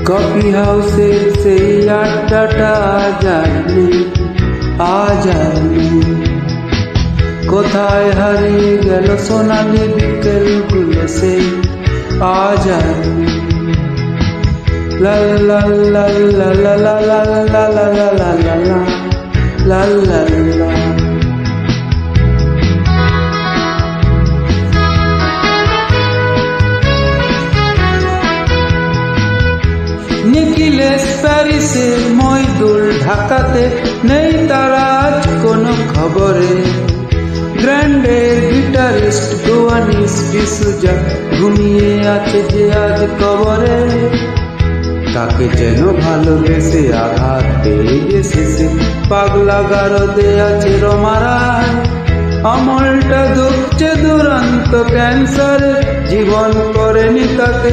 Coffee হাউসে সেই আড্ডাটা আজ আর নেই। কোথায় হারিয়ে গেল সোনালি বিকেলগুলো সেই আজ আর নেই। লা লা লা লা লা লা লা লা লা লা লা লা লা লা লা। নিখিলেশ প্যারিসে, মইদুল ঢাকাতে, নেই তারা আজ কোনো খবরে। গ্র্যান্ডের গিটারিস্ট গোয়ানিস ডিসুজা ঘুমিয়ে আছে যে আজ কবরে। তাকে যেন ভালোবেসে আঘাত পেয়ে গেছে সে, পাগলা গারদে আছে রমারায়। অমলটা ধুকছে দুরন্ত ক্যান্সারে, জীবন করেনি তাকে